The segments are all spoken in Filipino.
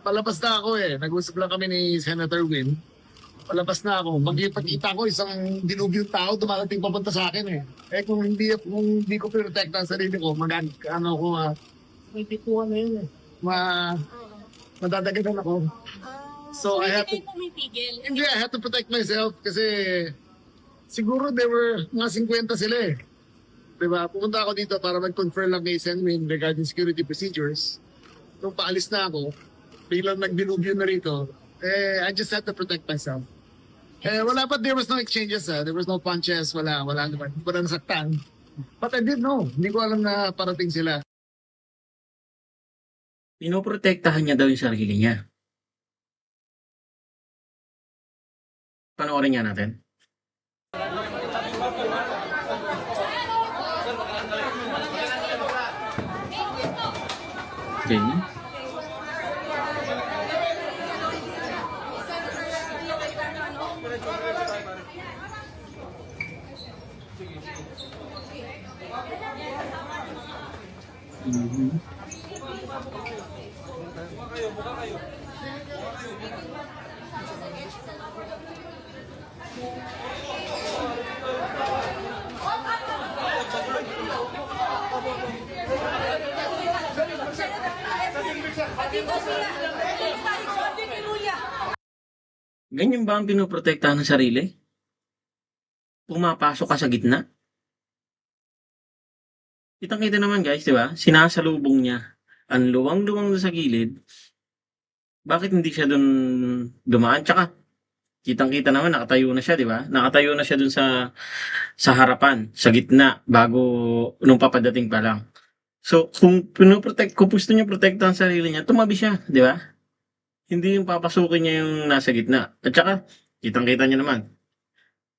Palabas na ako eh. Nag-usap lang kami ni Senator Win. Palabas na ako. Magkipagkita ko, isang dinugyong tao dumarating papunta sa akin eh. Kung hindi ko protect ang sarili ko, may pituan na yun eh. Madadagadan ako. So I have to, hindi, I have to protect myself kasi siguro they were mga 50 sila eh. Diba? Pumunta ako dito para mag-confirm lang kay Senwin regarding security procedures. Nung paalis na ako, biglang nagdilubyo na rito, I just had to protect myself. There was no exchanges, there was no punches, wala naman. Hindi ko na nasaktan. But I didn't know. Hindi ko alam na parating sila. Pinoprotektahan niya daw yung sarili niya. Panoorin nga natin. Okay. Mm-hmm. Ganyan ba ang pinoprotektahan ng sarili? Pumapasok ka sa gitna? Kitang-kita naman guys, di ba? Sinasalubong niya. Ang luwang-luwang sa gilid. Bakit hindi siya dun dumaan? Tsaka, kitang-kita naman, nakatayo na siya, di ba? Nakatayo na siya dun sa harapan, sa gitna, bago nung papadating pa lang. So, kung gusto niya protektahan ang sarili niya, tumabi siya, di ba? Hindi yung papasukin niya yung nasa gitna. At saka, kitang-kita niya naman.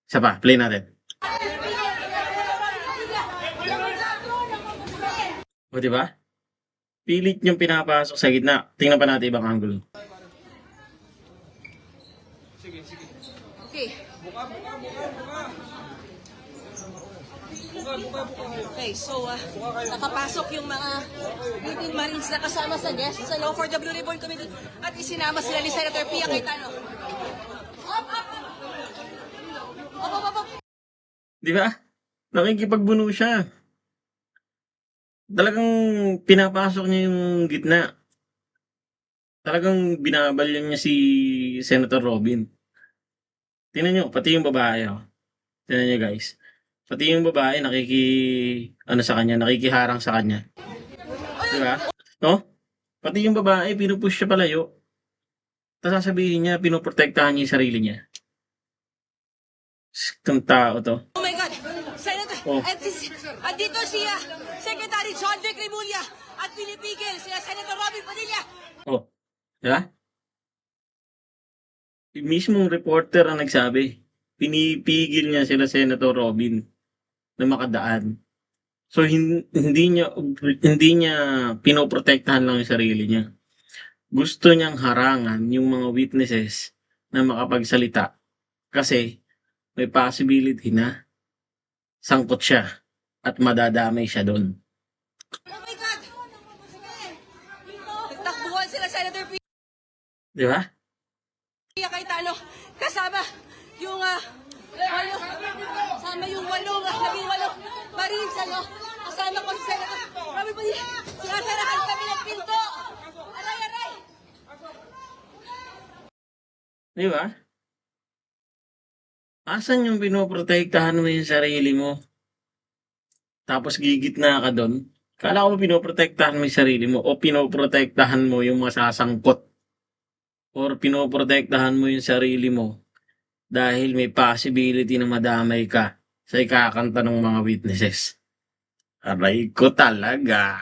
Isa pa, play natin. O, di ba? Pilit niyang pinapasok sa gitna. Tingnan pa natin ibang angulo. Okay. Okay, so nakapasok yung mga Philippine Marines na kasama sa guests for the Blue Ribbon Committee at isinama sila ni Senator Pia Cayetano. Up. Di ba? Nakikipagbuno siya. Talagang pinapasok niya yung gitna. Talagang binabalyan niya si Senator Robin. Tingnan nyo, pati yung babae. Oh. Tingnan nyo guys. Pati yung babae nakikiharang sa kanya. Diba? No? Pati yung babae, pinupush siya palayo. Tapos sasabihin niya, pinoprotektahan niya yung sarili niya. Itong tao to. Oh my God! Senator! Oh. At dito siya, Secretary John Vic Remulla at pinipigil siya Senator Robin Padilla. Oh. Diba? Mismong reporter ang nagsabi. Pinipigil niya sila Senator Robin na makadaan. So hindi niya pinoprotektahan lang yung sarili niya. Gusto niyang harangan yung mga witnesses na makapagsalita kasi may possibility na sangkot siya at madadamay siya doon. Oh my God! Nagtakbuhan sila Senator Di ba? Pia Cayetano kasama yung labing walong Marines, kasama ko si Senator Robin Padilla. Sinasarahan kami ng pinto. Aray! Di ba? Asan yung pinoprotektahan mo yung sarili mo? Tapos gigitna ka doon? Kala ko pinoprotektahan mo yung sarili mo o pinoprotektahan mo yung masasangkot or pinoprotektahan mo yung sarili mo dahil may possibility na madamay ka sa ikakanta ng mga witnesses. Aray ko talaga.